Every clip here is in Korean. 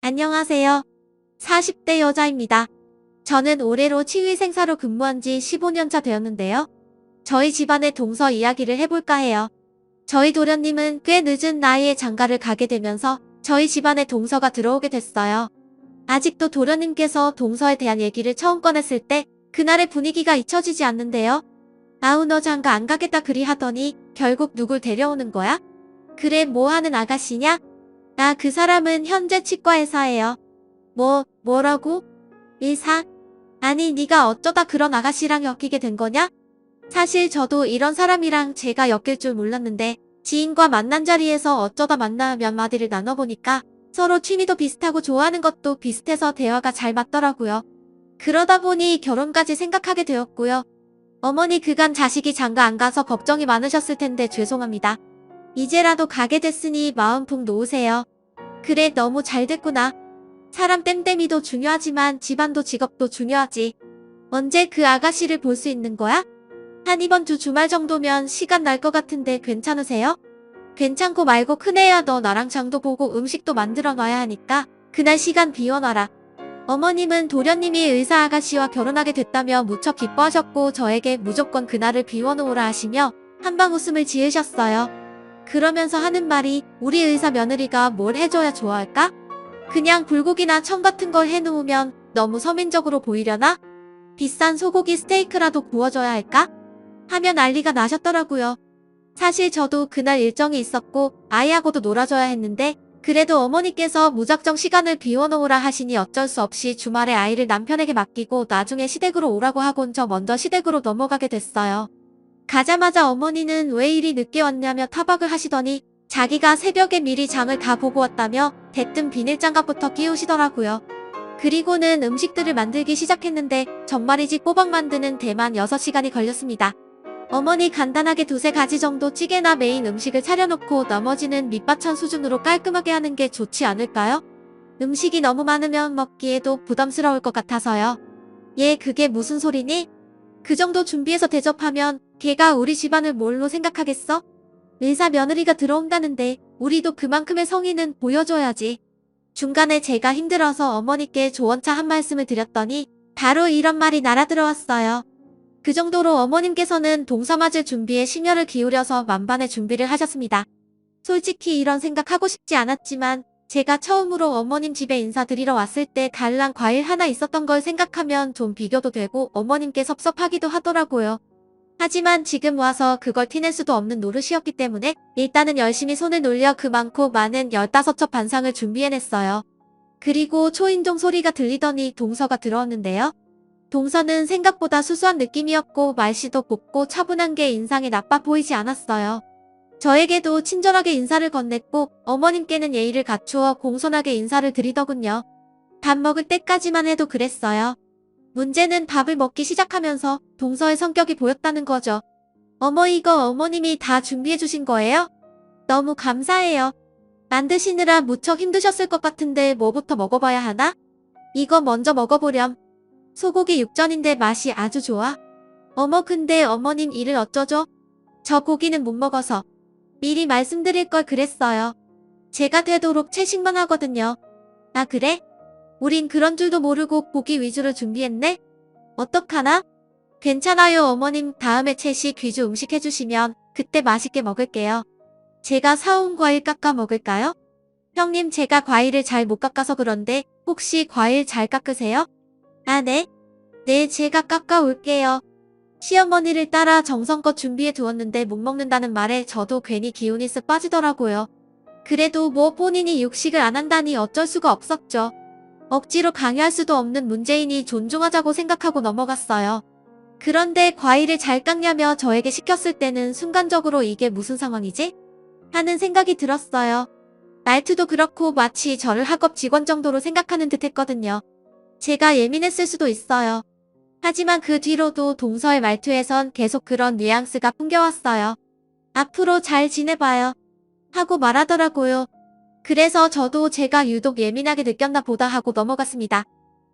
안녕하세요. 40대 여자입니다. 저는 올해로 치위생사로 근무한 지 15년 차 되었는데요. 저희 집안의 동서 이야기를 해볼까 해요. 저희 도련님은 꽤 늦은 나이에 장가를 가게 되면서 저희 집안에 동서가 들어오게 됐어요. 아직도 도련님께서 동서에 대한 얘기를 처음 꺼냈을 때 그날의 분위기가 잊혀지지 않는데요. 아우 너 장가 안 가겠다 그리 하더니 결국 누굴 데려오는 거야? 그래 뭐 하는 아가씨냐? 아 그 사람은 현재 치과의사예요. 뭐라고? 의사? 아니 네가 어쩌다 그런 아가씨랑 엮이게 된 거냐? 사실 저도 이런 사람이랑 제가 엮일 줄 몰랐는데 지인과 만난 자리에서 어쩌다 만나 몇 마디를 나눠보니까 서로 취미도 비슷하고 좋아하는 것도 비슷해서 대화가 잘 맞더라고요. 그러다 보니 결혼까지 생각하게 되었고요. 어머니 그간 자식이 장가 안 가서 걱정이 많으셨을 텐데 죄송합니다. 이제라도 가게 됐으니 마음 푹 놓으세요. 그래 너무 잘 됐구나. 사람 땜땜이도 중요하지만 집안도 직업도 중요하지. 언제 그 아가씨를 볼 수 있는 거야? 한 이번 주 주말 정도면 시간 날 것 같은데 괜찮으세요? 괜찮고 말고 큰애야 너 나랑 장도 보고 음식도 만들어 놔야 하니까 그날 시간 비워놔라. 어머님은 도련님이 의사 아가씨와 결혼하게 됐다며 무척 기뻐하셨고 저에게 무조건 그날을 비워놓으라 하시며 한방 웃음을 지으셨어요. 그러면서 하는 말이 우리 의사 며느리가 뭘 해줘야 좋아할까? 그냥 불고기나 청 같은 걸 해놓으면 너무 서민적으로 보이려나? 비싼 소고기 스테이크라도 구워줘야 할까? 하며 난리가 나셨더라고요. 사실 저도 그날 일정이 있었고 아이하고도 놀아줘야 했는데 그래도 어머니께서 무작정 시간을 비워놓으라 하시니 어쩔 수 없이 주말에 아이를 남편에게 맡기고 나중에 시댁으로 오라고 하곤 저 먼저 시댁으로 넘어가게 됐어요. 가자마자 어머니는 왜 이리 늦게 왔냐며 타박을 하시더니 자기가 새벽에 미리 장을 다 보고 왔다며 대뜸 비닐장갑부터 끼우시더라고요. 그리고는 음식들을 만들기 시작했는데 전말이지 꼬박 만드는 데만 6시간이 걸렸습니다. 어머니 간단하게 두세 가지 정도 찌개나 메인 음식을 차려놓고 나머지는 밑반찬 수준으로 깔끔하게 하는 게 좋지 않을까요? 음식이 너무 많으면 먹기에도 부담스러울 것 같아서요. 얘 그게 무슨 소리니? 그 정도 준비해서 대접하면 걔가 우리 집안을 뭘로 생각하겠어? 의사 며느리가 들어온다는데 우리도 그만큼의 성의는 보여줘야지. 중간에 제가 힘들어서 어머니께 조언차 한 말씀을 드렸더니 바로 이런 말이 날아들어왔어요. 그 정도로 어머님께서는 동서 맞을 준비에 심혈을 기울여서 만반의 준비를 하셨습니다. 솔직히 이런 생각하고 싶지 않았지만 제가 처음으로 어머님 집에 인사드리러 왔을 때 달랑 과일 하나 있었던 걸 생각하면 좀 비교도 되고 어머님께 섭섭하기도 하더라고요. 하지만 지금 와서 그걸 티낼 수도 없는 노릇이었기 때문에 일단은 열심히 손을 놀려 그 많고 많은 15첩 반상을 준비해냈어요. 그리고 초인종 소리가 들리더니 동서가 들어왔는데요. 동서는 생각보다 수수한 느낌이었고 말씨도 곱고 차분한 게 인상에 나빠 보이지 않았어요. 저에게도 친절하게 인사를 건넸고 어머님께는 예의를 갖추어 공손하게 인사를 드리더군요. 밥 먹을 때까지만 해도 그랬어요. 문제는 밥을 먹기 시작하면서 동서의 성격이 보였다는 거죠. 어머 이거 어머님이 다 준비해 주신 거예요? 너무 감사해요. 만드시느라 무척 힘드셨을 것 같은데 뭐부터 먹어봐야 하나? 이거 먼저 먹어보렴. 소고기 육전인데 맛이 아주 좋아. 어머 근데 어머님 이를 어쩌죠? 저 고기는 못 먹어서. 미리 말씀드릴 걸 그랬어요. 제가 되도록 채식만 하거든요. 아 그래? 우린 그런 줄도 모르고 고기 위주로 준비했네? 어떡하나? 괜찮아요 어머님 다음에 채식 위주 음식 해주시면 그때 맛있게 먹을게요. 제가 사온 과일 깎아 먹을까요? 형님 제가 과일을 잘 못 깎아서 그런데 혹시 과일 잘 깎으세요? 아 네? 네 제가 깎아 올게요. 시어머니를 따라 정성껏 준비해 두었는데 못 먹는다는 말에 저도 괜히 기운이 쓱 빠지더라고요. 그래도 뭐 본인이 육식을 안 한다니 어쩔 수가 없었죠. 억지로 강요할 수도 없는 문제이니 존중하자고 생각하고 넘어갔어요. 그런데 과일을 잘 깎냐며 저에게 시켰을 때는 순간적으로 이게 무슨 상황이지? 하는 생각이 들었어요. 말투도 그렇고 마치 저를 학업 직원 정도로 생각하는 듯 했거든요. 제가 예민했을 수도 있어요. 하지만 그 뒤로도 동서의 말투에선 계속 그런 뉘앙스가 풍겨왔어요. 앞으로 잘 지내봐요. 하고 말하더라고요. 그래서 저도 제가 유독 예민하게 느꼈나 보다 하고 넘어갔습니다.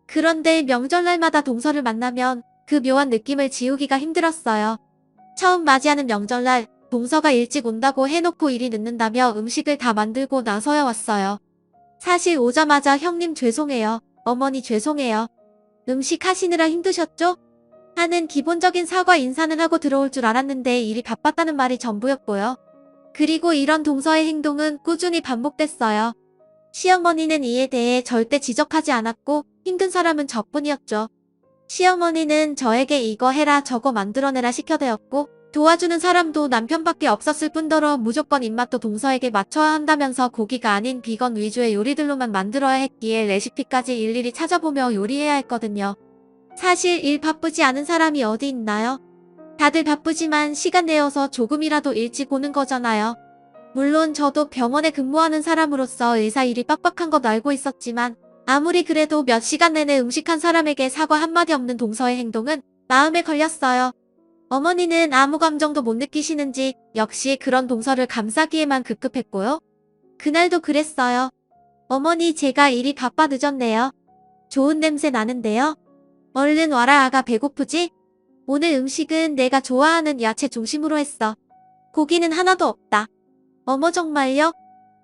그런데 명절날마다 동서를 만나면 그 묘한 느낌을 지우기가 힘들었어요. 처음 맞이하는 명절날 동서가 일찍 온다고 해놓고 일이 늦는다며 음식을 다 만들고 나서야 왔어요. 사실 오자마자 형님 죄송해요. 어머니 죄송해요. 음식 하시느라 힘드셨죠? 하는 기본적인 사과 인사는 하고 들어올 줄 알았는데 일이 바빴다는 말이 전부였고요. 그리고 이런 동서의 행동은 꾸준히 반복됐어요. 시어머니는 이에 대해 절대 지적하지 않았고 힘든 사람은 저뿐이었죠. 시어머니는 저에게 이거 해라 저거 만들어내라 시켜대었고 도와주는 사람도 남편밖에 없었을 뿐더러 무조건 입맛도 동서에게 맞춰야 한다면서 고기가 아닌 비건 위주의 요리들로만 만들어야 했기에 레시피까지 일일이 찾아보며 요리해야 했거든요. 사실 일 바쁘지 않은 사람이 어디 있나요? 다들 바쁘지만 시간 내어서 조금이라도 일찍 오는 거잖아요. 물론 저도 병원에 근무하는 사람으로서 의사 일이 빡빡한 것 알고 있었지만 아무리 그래도 몇 시간 내내 음식한 사람에게 사과 한마디 없는 동서의 행동은 마음에 걸렸어요. 어머니는 아무 감정도 못 느끼시는지 역시 그런 동서를 감싸기에만 급급했고요. 그날도 그랬어요. 어머니 제가 일이 바빠 늦었네요. 좋은 냄새 나는데요. 얼른 와라 아가 배고프지? 오늘 음식은 내가 좋아하는 야채 중심으로 했어. 고기는 하나도 없다. 어머 정말요?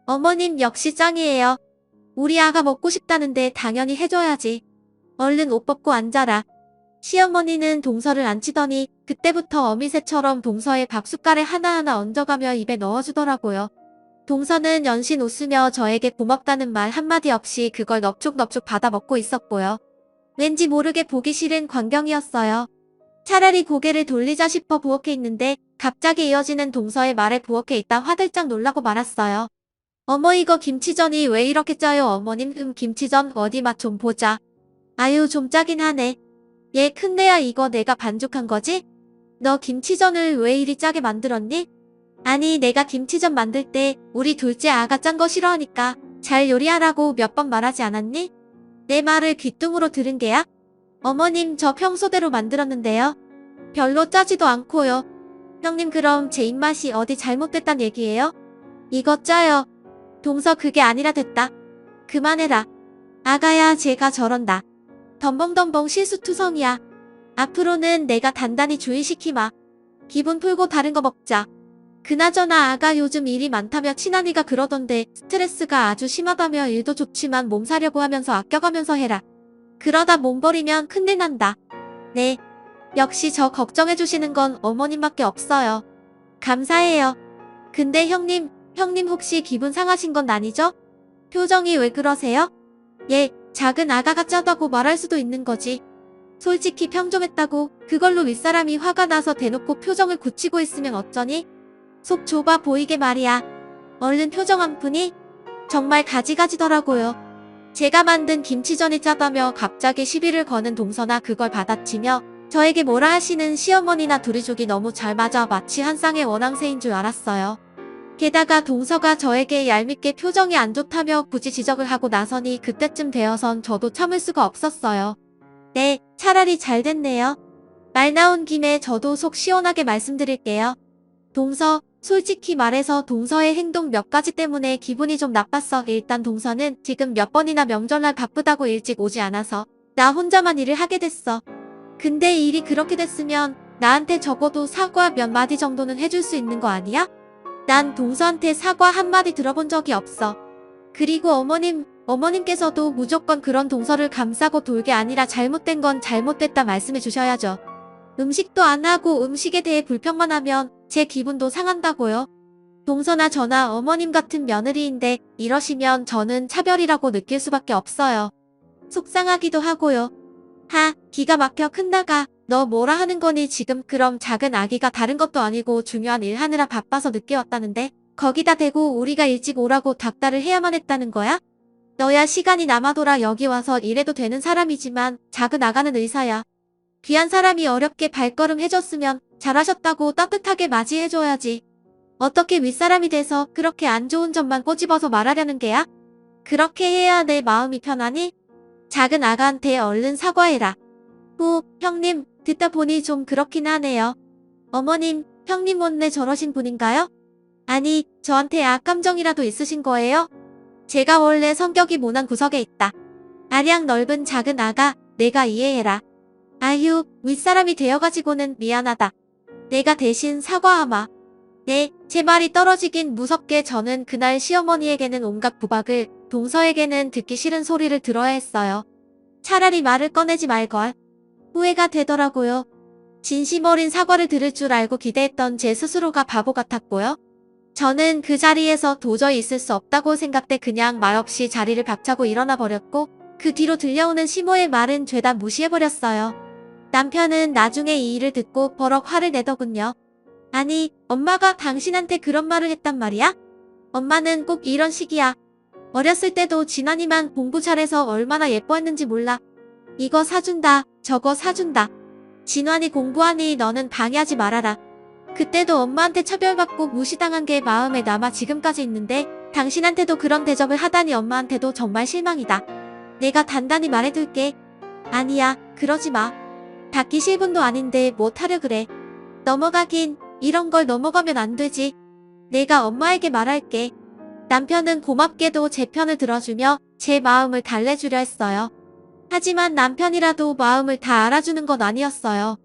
어머님 역시 짱이에요. 우리 아가 먹고 싶다는데 당연히 해줘야지. 얼른 옷 벗고 앉아라. 시어머니는 동서를 앉히더니 그때부터 어미새처럼 동서의 밥 숟갈에 하나하나 얹어가며 입에 넣어주더라고요. 동서는 연신 웃으며 저에게 고맙다는 말 한마디 없이 그걸 넙죽넙죽 받아 먹고 있었고요. 왠지 모르게 보기 싫은 광경이었어요. 차라리 고개를 돌리자 싶어 부엌에 있는데 갑자기 이어지는 동서의 말에 부엌에 있다 화들짝 놀라고 말았어요. 어머 이거 김치전이 왜 이렇게 짜요 어머님 김치전 어디 맛 좀 보자. 아유 좀 짜긴 하네. 얘 큰내야 이거 내가 반죽한 거지? 너 김치전을 왜 이리 짜게 만들었니? 아니 내가 김치전 만들 때 우리 둘째 아가 짠 거 싫어하니까 잘 요리하라고 몇 번 말하지 않았니? 내 말을 귀뚱으로 들은 게야? 어머님 저 평소대로 만들었는데요. 별로 짜지도 않고요. 형님 그럼 제 입맛이 어디 잘못됐단 얘기예요? 이거 짜요. 동서 그게 아니라 됐다. 그만해라. 아가야 제가 저런다. 덤벙덤벙 실수투성이야. 앞으로는 내가 단단히 주의시키마. 기분 풀고 다른 거 먹자. 그나저나 아가 요즘 일이 많다며 친한이가 그러던데 스트레스가 아주 심하다며 일도 좋지만 몸 사려고 하면서 아껴가면서 해라. 그러다 몸 버리면 큰일 난다. 네. 역시 저 걱정해주시는 건 어머님밖에 없어요. 감사해요. 근데 형님 혹시 기분 상하신 건 아니죠? 표정이 왜 그러세요? 예, 작은 아가가 짜다고 말할 수도 있는 거지. 솔직히 평정했다고 그걸로 윗사람이 화가 나서 대놓고 표정을 굳히고 있으면 어쩌니? 속 좁아 보이게 말이야. 얼른 표정 안 푸니? 정말 가지가지더라고요. 제가 만든 김치전이 짜다며 갑자기 시비를 거는 동서나 그걸 받아치며 저에게 뭐라 하시는 시어머니나 둘이족이 너무 잘 맞아 마치 한 쌍의 원앙새인 줄 알았어요. 게다가 동서가 저에게 얄밉게 표정이 안 좋다며 굳이 지적을 하고 나서니 그때쯤 되어선 저도 참을 수가 없었어요. 네, 차라리 잘 됐네요. 말 나온 김에 저도 속 시원하게 말씀드릴게요. 동서, 솔직히 말해서 동서의 행동 몇 가지 때문에 기분이 좀 나빴어. 일단 동서는 지금 몇 번이나 명절날 바쁘다고 일찍 오지 않아서 나 혼자만 일을 하게 됐어. 근데 일이 그렇게 됐으면 나한테 적어도 사과 몇 마디 정도는 해줄 수 있는 거 아니야? 난 동서한테 사과 한마디 들어본 적이 없어. 그리고 어머님께서도 무조건 그런 동서를 감싸고 돌게 아니라 잘못된 건 잘못됐다 말씀해 주셔야죠. 음식도 안 하고 음식에 대해 불평만 하면 제 기분도 상한다고요. 동서나 저나 어머님 같은 며느리인데 이러시면 저는 차별이라고 느낄 수밖에 없어요. 속상하기도 하고요. 기가 막혀 큰나가. 너 뭐라 하는 거니 지금 그럼 작은 아기가 다른 것도 아니고 중요한 일 하느라 바빠서 늦게 왔다는데 거기다 대고 우리가 일찍 오라고 닥달을 해야만 했다는 거야? 너야 시간이 남아돌아 여기 와서 일해도 되는 사람이지만 작은 아가는 의사야. 귀한 사람이 어렵게 발걸음 해줬으면 잘하셨다고 따뜻하게 맞이해줘야지. 어떻게 윗사람이 돼서 그렇게 안 좋은 점만 꼬집어서 말하려는 게야? 그렇게 해야 내 마음이 편하니? 작은 아가한테 얼른 사과해라. 형님, 듣다 보니 좀 그렇긴 하네요. 어머님, 형님 원래 저러신 분인가요? 아니, 저한테 악감정이라도 있으신 거예요? 제가 원래 성격이 모난 구석에 있다. 아량 넓은 작은 아가, 내가 이해해라. 아휴, 윗사람이 되어가지고는 미안하다. 내가 대신 사과하마. 네, 제 말이 떨어지긴 무섭게 저는 그날 시어머니에게는 온갖 구박을 동서에게는 듣기 싫은 소리를 들어야 했어요. 차라리 말을 꺼내지 말걸. 후회가 되더라고요. 진심 어린 사과를 들을 줄 알고 기대했던 제 스스로가 바보 같았고요. 저는 그 자리에서 도저히 있을 수 없다고 생각돼 그냥 말없이 자리를 박차고 일어나 버렸고 그 뒤로 들려오는 시모의 말은 죄다 무시해버렸어요. 남편은 나중에 이 일을 듣고 버럭 화를 내더군요. 아니, 엄마가 당신한테 그런 말을 했단 말이야? 엄마는 꼭 이런 식이야. 어렸을 때도 진환이만 공부 잘해서 얼마나 예뻐했는지 몰라. 이거 사준다, 저거 사준다. 진환이 공부하니 너는 방해하지 말아라. 그때도 엄마한테 차별받고 무시당한 게 마음에 남아 지금까지 있는데 당신한테도 그런 대접을 하다니 엄마한테도 정말 실망이다. 내가 단단히 말해둘게. 아니야, 그러지 마. 닫기 10분도 아닌데 뭐 타려 그래. 넘어가긴 이런 걸 넘어가면 안 되지. 내가 엄마에게 말할게. 남편은 고맙게도 제 편을 들어주며 제 마음을 달래주려 했어요. 하지만 남편이라도 마음을 다 알아주는 건 아니었어요.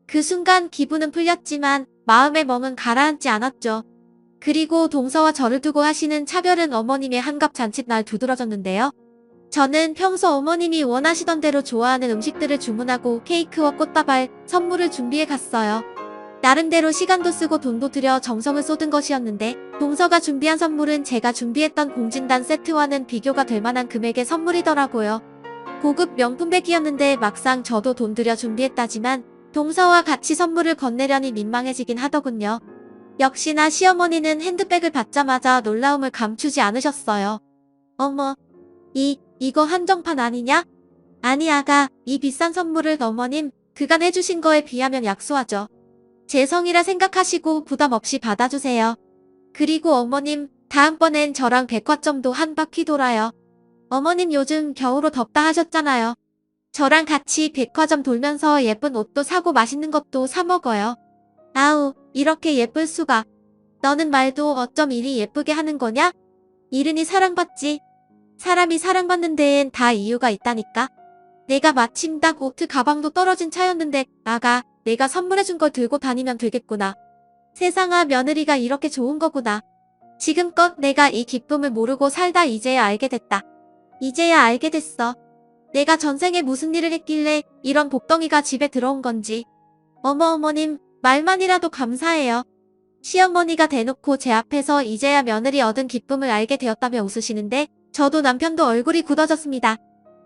그 순간 기분은 풀렸지만 마음의 멍은 가라앉지 않았죠. 그리고 동서와 저를 두고 하시는 차별은 어머님의 한갑 잔칫날 두드러졌는데요. 저는 평소 어머님이 원하시던 대로 좋아하는 음식들을 주문하고 케이크와 꽃다발, 선물을 준비해 갔어요. 나름대로 시간도 쓰고 돈도 들여 정성을 쏟은 것이었는데 동서가 준비한 선물은 제가 준비했던 공진단 세트와는 비교가 될 만한 금액의 선물이더라고요. 고급 명품백이었는데 막상 저도 돈 들여 준비했다지만 동서와 같이 선물을 건네려니 민망해지긴 하더군요. 역시나 시어머니는 핸드백을 받자마자 놀라움을 감추지 않으셨어요. 어머, 이거 한정판 아니냐? 아니 아가, 이 비싼 선물을 어머님 그간 해주신 거에 비하면 약소하죠. 제 성이라 생각하시고 부담 없이 받아주세요. 그리고 어머님, 다음번엔 저랑 백화점도 한 바퀴 돌아요. 어머님 요즘 겨울옷 덥다 하셨잖아요. 저랑 같이 백화점 돌면서 예쁜 옷도 사고 맛있는 것도 사 먹어요. 아우, 이렇게 예쁠 수가. 너는 말도 어쩜 이리 예쁘게 하는 거냐? 이른이 사랑받지. 사람이 사랑받는 데엔 다 이유가 있다니까. 내가 마침 딱 오트 가방도 떨어진 차였는데 아가, 내가 선물해준 걸 들고 다니면 되겠구나. 세상아, 며느리가 이렇게 좋은 거구나. 지금껏 내가 이 기쁨을 모르고 살다 이제야 알게 됐다. 이제야 알게 됐어. 내가 전생에 무슨 일을 했길래 이런 복덩이가 집에 들어온 건지. 어머님, 말만이라도 감사해요. 시어머니가 대놓고 제 앞에서 이제야 며느리 얻은 기쁨을 알게 되었다며 웃으시는데 저도 남편도 얼굴이 굳어졌습니다.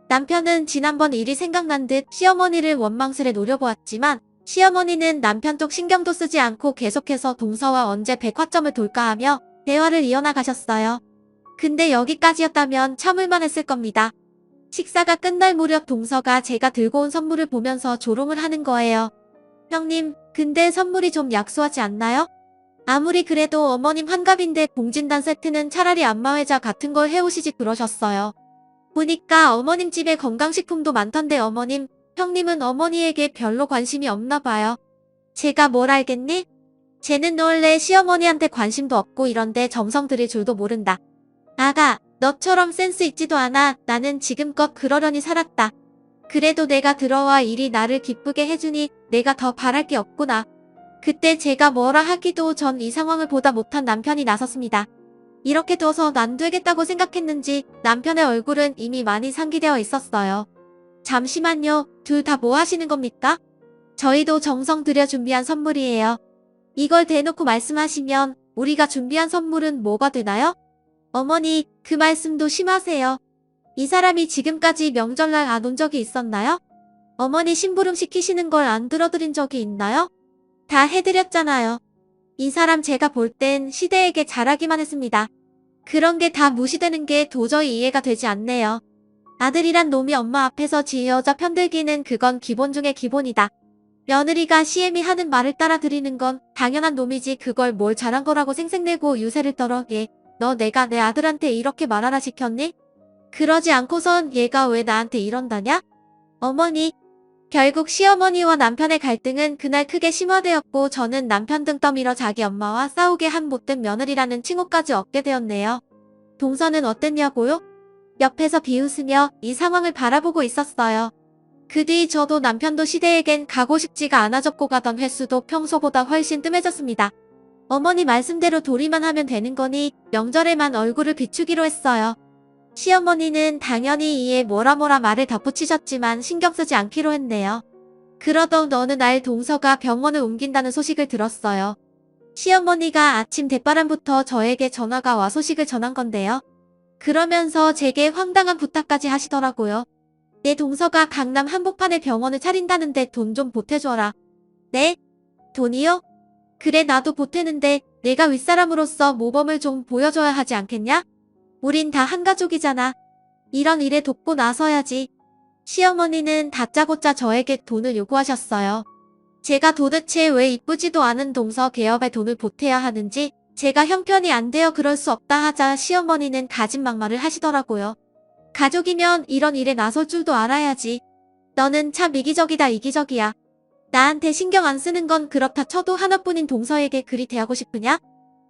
남편은 지난번 일이 생각난 듯 시어머니를 원망스레 노려보았지만 시어머니는 남편 쪽 신경도 쓰지 않고 계속해서 동서와 언제 백화점을 돌까 하며 대화를 이어나가셨어요. 근데 여기까지였다면 참을만 했을 겁니다. 식사가 끝날 무렵 동서가 제가 들고 온 선물을 보면서 조롱을 하는 거예요. 형님, 근데 선물이 좀 약소하지 않나요? 아무리 그래도 어머님 환갑인데 공진단 세트는 차라리 안마의자 같은 걸 해오시지 그러셨어요. 보니까 어머님 집에 건강식품도 많던데 어머님, 형님은 어머니에게 별로 관심이 없나 봐요. 제가 뭘 알겠니? 쟤는 원래 시어머니한테 관심도 없고 이런데 정성 들일 줄도 모른다. 아가, 너처럼 센스 있지도 않아. 나는 지금껏 그러려니 살았다. 그래도 내가 들어와 일이 나를 기쁘게 해주니 내가 더 바랄 게 없구나. 그때 제가 뭐라 하기도 전 이 상황을 보다 못한 남편이 나섰습니다. 이렇게 둬서 안 되겠다고 생각했는지 남편의 얼굴은 이미 많이 상기되어 있었어요. 잠시만요. 둘 다 뭐 하시는 겁니까? 저희도 정성 들여 준비한 선물이에요. 이걸 대놓고 말씀하시면 우리가 준비한 선물은 뭐가 되나요? 어머니, 그 말씀도 심하세요. 이 사람이 지금까지 명절날 안 온 적이 있었나요? 어머니 심부름 시키시는 걸 안 들어드린 적이 있나요? 다 해드렸잖아요. 이 사람 제가 볼 땐 시대에게 잘하기만 했습니다. 그런 게 다 무시되는 게 도저히 이해가 되지 않네요. 아들이란 놈이 엄마 앞에서 지 여자 편들기는 그건 기본 중에 기본이다. 며느리가 시애미 하는 말을 따라 드리는 건 당연한 놈이지 그걸 뭘 잘한 거라고 생색내고 유세를 떨어. 너 내가 내 아들한테 이렇게 말하라 시켰니? 그러지 않고선 얘가 왜 나한테 이런다냐? 어머니. 결국 시어머니와 남편의 갈등은 그날 크게 심화되었고 저는 남편 등 떠밀어 자기 엄마와 싸우게 한 못된 며느리라는 칭호까지 얻게 되었네요. 동서는 어땠냐고요? 옆에서 비웃으며 이 상황을 바라보고 있었어요. 그 뒤 저도 남편도 시대에겐 가고 싶지가 않아졌고 가던 횟수도 평소보다 훨씬 뜸해졌습니다. 어머니 말씀대로 도리만 하면 되는 거니 명절에만 얼굴을 비추기로 했어요. 시어머니는 당연히 이에 뭐라 말을 덧붙이셨지만 신경 쓰지 않기로 했네요. 그러던 어느 날 동서가 병원을 옮긴다는 소식을 들었어요. 시어머니가 아침 대바람부터 저에게 전화가 와 소식을 전한 건데요. 그러면서 제게 황당한 부탁까지 하시더라고요. 내 동서가 강남 한복판에 병원을 차린다는데 돈 좀 보태줘라. 네? 돈이요? 그래 나도 보태는데 내가 윗사람으로서 모범을 좀 보여줘야 하지 않겠냐? 우린 다 한 가족이잖아. 이런 일에 돕고 나서야지. 시어머니는 다짜고짜 저에게 돈을 요구하셨어요. 제가 도대체 왜 이쁘지도 않은 동서 개업에 돈을 보태야 하는지 제가 형편이 안 되어 그럴 수 없다 하자 시어머니는 가진 막말을 하시더라고요. 가족이면 이런 일에 나설 줄도 알아야지. 너는 참 이기적이다 이기적이야. 나한테 신경 안 쓰는 건 그렇다 쳐도 하나뿐인 동서에게 그리 대하고 싶으냐?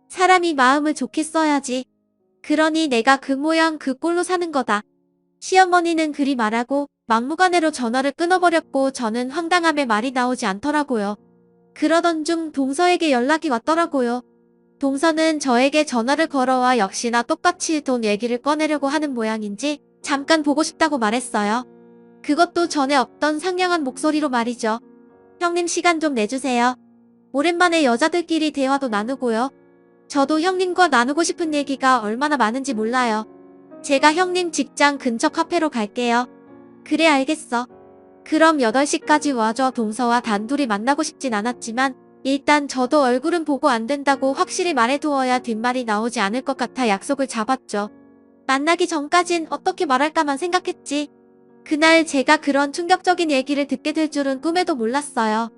사람이 마음을 좋게 써야지. 그러니 내가 그 모양 그 꼴로 사는 거다. 시어머니는 그리 말하고 막무가내로 전화를 끊어버렸고 저는 황당함에 말이 나오지 않더라고요. 그러던 중 동서에게 연락이 왔더라고요. 동서는 저에게 전화를 걸어와 역시나 똑같이 돈 얘기를 꺼내려고 하는 모양인지 잠깐 보고 싶다고 말했어요. 그것도 전에 없던 상냥한 목소리로 말이죠. 형님 시간 좀 내주세요. 오랜만에 여자들끼리 대화도 나누고요. 저도 형님과 나누고 싶은 얘기가 얼마나 많은지 몰라요. 제가 형님 직장 근처 카페로 갈게요. 그래 알겠어. 그럼 8시까지 와줘. 동서와 단둘이 만나고 싶진 않았지만 일단 저도 얼굴은 보고 안 된다고 확실히 말해두어야 뒷말이 나오지 않을 것 같아 약속을 잡았죠. 만나기 전까진 어떻게 말할까만 생각했지. 그날 제가 그런 충격적인 얘기를 듣게 될 줄은 꿈에도 몰랐어요.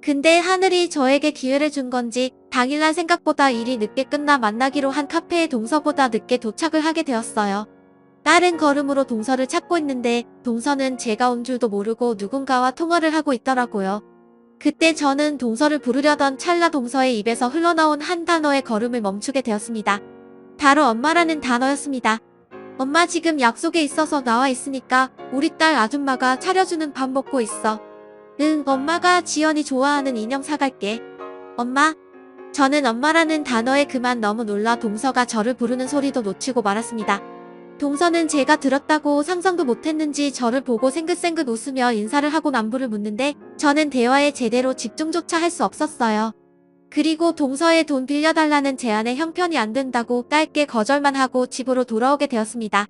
근데 하늘이 저에게 기회를 준 건지 당일날 생각보다 일이 늦게 끝나 만나기로 한 카페에 동서보다 늦게 도착을 하게 되었어요. 빠른 걸음으로 동서를 찾고 있는데 동서는 제가 온 줄도 모르고 누군가와 통화를 하고 있더라고요. 그때 저는 동서를 부르려던 찰나 동서의 입에서 흘러나온 한 단어의 걸음을 멈추게 되었습니다. 바로 엄마라는 단어였습니다. 엄마 지금 약속에 있어서 나와 있으니까 우리 딸 아줌마가 차려주는 밥 먹고 있어. 응, 엄마가 지연이 좋아하는 인형 사갈게. 엄마. 저는 엄마라는 단어에 그만 너무 놀라 동서가 저를 부르는 소리도 놓치고 말았습니다. 동서는 제가 들었다고 상상도 못했는지 저를 보고 생긋생긋 웃으며 인사를 하고 안부를 묻는데 저는 대화에 제대로 집중조차 할 수 없었어요. 그리고 동서의 돈 빌려달라는 제안에 형편이 안 된다고 짧게 거절만 하고 집으로 돌아오게 되었습니다.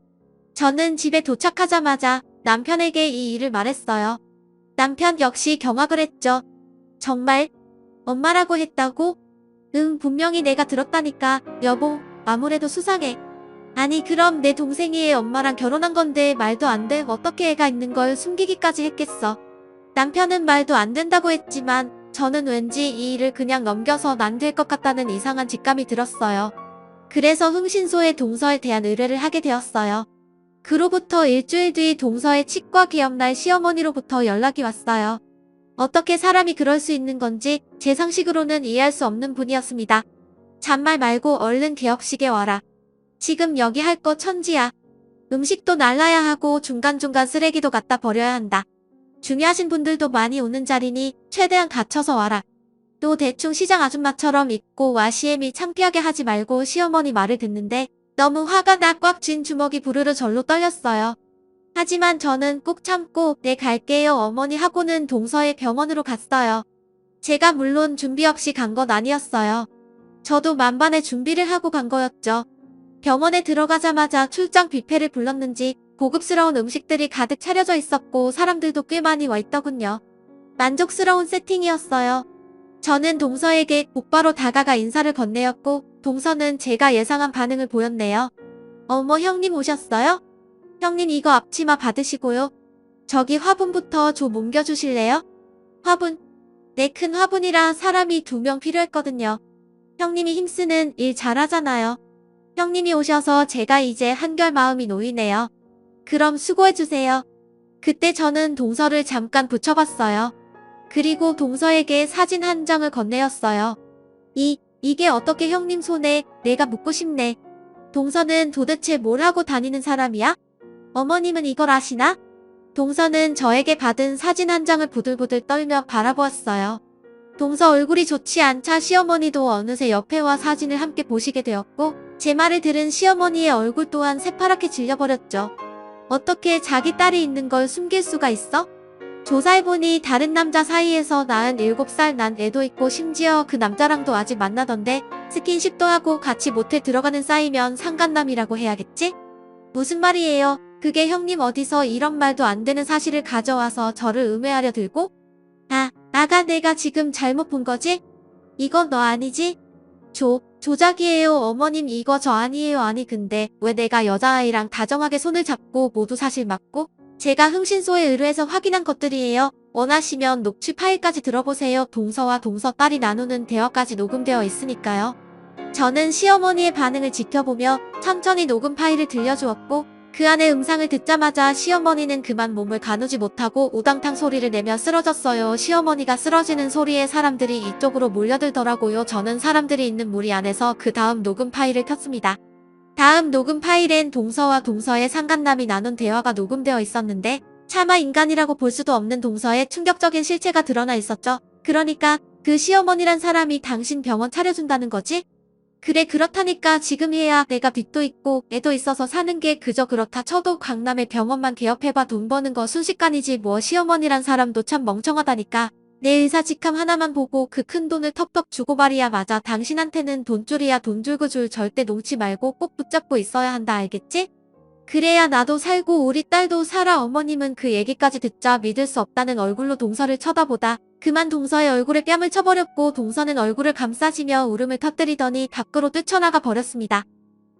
저는 집에 도착하자마자 남편에게 이 일을 말했어요. 남편 역시 경악을 했죠. 정말? 엄마라고 했다고? 응, 분명히 내가 들었다니까. 여보, 아무래도 수상해. 아니 그럼 내 동생이 애 엄마랑 결혼한 건데 말도 안 돼. 어떻게 애가 있는 걸 숨기기까지 했겠어. 남편은 말도 안 된다고 했지만 저는 왠지 이 일을 그냥 넘겨선 안 될 것 같다는 이상한 직감이 들었어요. 그래서 흥신소에 동서에 대한 의뢰를 하게 되었어요. 그로부터 일주일 뒤 동서의 치과 개업날 시어머니로부터 연락이 왔어요. 어떻게 사람이 그럴 수 있는 건지 제 상식으로는 이해할 수 없는 분이었습니다. 잔말 말고 얼른 개업식에 와라. 지금 여기 할 거 천지야. 음식도 날라야 하고 중간중간 쓰레기도 갖다 버려야 한다. 중요하신 분들도 많이 오는 자리니 최대한 갖춰서 와라. 또 대충 시장 아줌마처럼 입고 와. 시애미 창피하게 하지 말고. 시어머니 말을 듣는데 너무 화가 나 꽉 쥔 주먹이 부르르 절로 떨렸어요. 하지만 저는 꾹 참고 네 갈게요 어머니 하고는 동서의 병원으로 갔어요. 제가 물론 준비 없이 간 건 아니었어요. 저도 만반의 준비를 하고 간 거였죠. 병원에 들어가자마자 출장 뷔페를 불렀는지 고급스러운 음식들이 가득 차려져 있었고 사람들도 꽤 많이 와 있더군요. 만족스러운 세팅이었어요. 저는 동서에게 곧바로 다가가 인사를 건네었고 동서는 제가 예상한 반응을 보였네요. 어머 형님 오셨어요? 형님 이거 앞치마 받으시고요. 저기 화분부터 좀 옮겨주실래요? 화분? 네, 큰 화분이라 사람이 2명 필요했거든요. 형님이 힘쓰는 일 잘하잖아요. 형님이 오셔서 제가 이제 한결 마음이 놓이네요. 그럼 수고해주세요. 그때 저는 동서를 잠깐 붙여봤어요. 그리고 동서에게 사진 한 장을 건네었어요. 이게 어떻게 형님 손에. 내가 묻고 싶네. 동서는 도대체 뭘 하고 다니는 사람이야? 어머님은 이걸 아시나? 동서는 저에게 받은 사진 한 장을 부들부들 떨며 바라보았어요. 동서 얼굴이 좋지 않자 시어머니도 어느새 옆에 와 사진을 함께 보시게 되었고 제 말을 들은 시어머니의 얼굴 또한 새파랗게 질려버렸죠. 어떻게 자기 딸이 있는 걸 숨길 수가 있어? 조사해보니 다른 남자 사이에서 낳은 7살 난 애도 있고 심지어 그 남자랑도 아직 만나던데 스킨십도 하고 같이 모텔 들어가는 사이면 상간남이라고 해야겠지? 무슨 말이에요? 그게 형님 어디서 이런 말도 안 되는 사실을 가져와서 저를 음해하려 들고? 아가 내가 지금 잘못 본 거지? 이거 너 아니지? 조작이에요 어머님 이거 저 아니에요 아니 근데 왜 내가 여자아이랑 다정하게 손을 잡고 모두 사실 맞고? 제가 흥신소에 의뢰해서 확인한 것들이에요. 원하시면 녹취 파일까지 들어보세요. 동서와 동서 딸이 나누는 대화까지 녹음되어 있으니까요. 저는 시어머니의 반응을 지켜보며 천천히 녹음 파일을 들려주었고 그 안의 음상을 듣자마자 시어머니는 그만 몸을 가누지 못하고 우당탕 소리를 내며 쓰러졌어요. 시어머니가 쓰러지는 소리에 사람들이 이쪽으로 몰려들더라고요. 저는 사람들이 있는 무리 안에서 그 다음 녹음 파일을 켰습니다. 다음 녹음 파일엔 동서와 동서의 상간남이 나눈 대화가 녹음되어 있었는데 차마 인간이라고 볼 수도 없는 동서의 충격적인 실체가 드러나 있었죠. 그러니까 그 시어머니란 사람이 당신 병원 차려준다는 거지? 그래 그렇다니까 지금 해야 내가 빚도 있고 애도 있어서 사는 게 그저 그렇다 쳐도 강남의 병원만 개업해봐 돈 버는 거 순식간이지 뭐 시어머니란 사람도 참 멍청하다니까. 내 의사 직함 하나만 보고 그 큰 돈을 턱턱 주고 말이야 맞아 당신한테는 돈줄이야 돈줄 그 줄 절대 놓지 말고 꼭 붙잡고 있어야 한다 알겠지? 그래야 나도 살고 우리 딸도 살아 어머님은 그 얘기까지 듣자 믿을 수 없다는 얼굴로 동서를 쳐다보다 그만 동서의 얼굴에 뺨을 쳐버렸고 동서는 얼굴을 감싸지며 울음을 터뜨리더니 밖으로 뛰쳐나가 버렸습니다.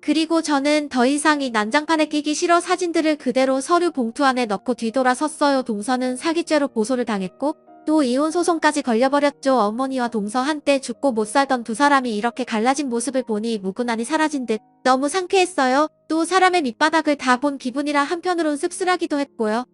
그리고 저는 더 이상 이 난장판에 끼기 싫어 사진들을 그대로 서류 봉투 안에 넣고 뒤돌아섰어요. 동서는 사기죄로 고소를 당했고 또 이혼 소송까지 걸려버렸죠. 어머니와 동서 한때 죽고 못 살던 두 사람이 이렇게 갈라진 모습을 보니 무고난이 사라진 듯 너무 상쾌했어요. 또 사람의 밑바닥을 다 본 기분이라 한편으론 씁쓸하기도 했고요.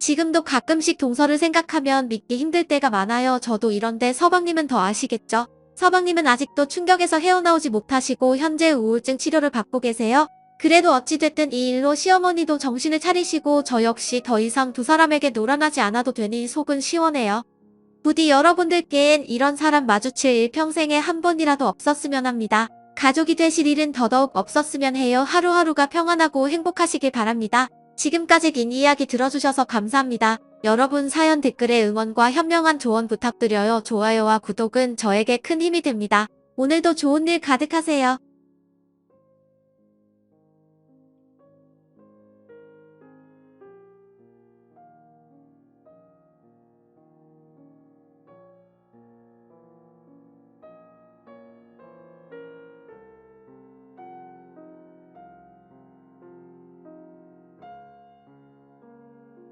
지금도 가끔씩 동서를 생각하면 믿기 힘들 때가 많아요. 저도 이런데 서방님은 더 아시겠죠? 서방님은 아직도 충격에서 헤어나오지 못하시고 현재 우울증 치료를 받고 계세요. 그래도 어찌됐든 이 일로 시어머니도 정신을 차리시고 저 역시 더 이상 두 사람에게 노란하지 않아도 되니 속은 시원해요. 부디 여러분들께엔 이런 사람 마주칠 일 평생에 한 번이라도 없었으면 합니다. 가족이 되실 일은 더더욱 없었으면 해요. 하루하루가 평안하고 행복하시길 바랍니다. 지금까지 긴 이야기 들어주셔서 감사합니다. 여러분 사연 댓글에 응원과 현명한 조언 부탁드려요. 좋아요와 구독은 저에게 큰 힘이 됩니다. 오늘도 좋은 일 가득하세요.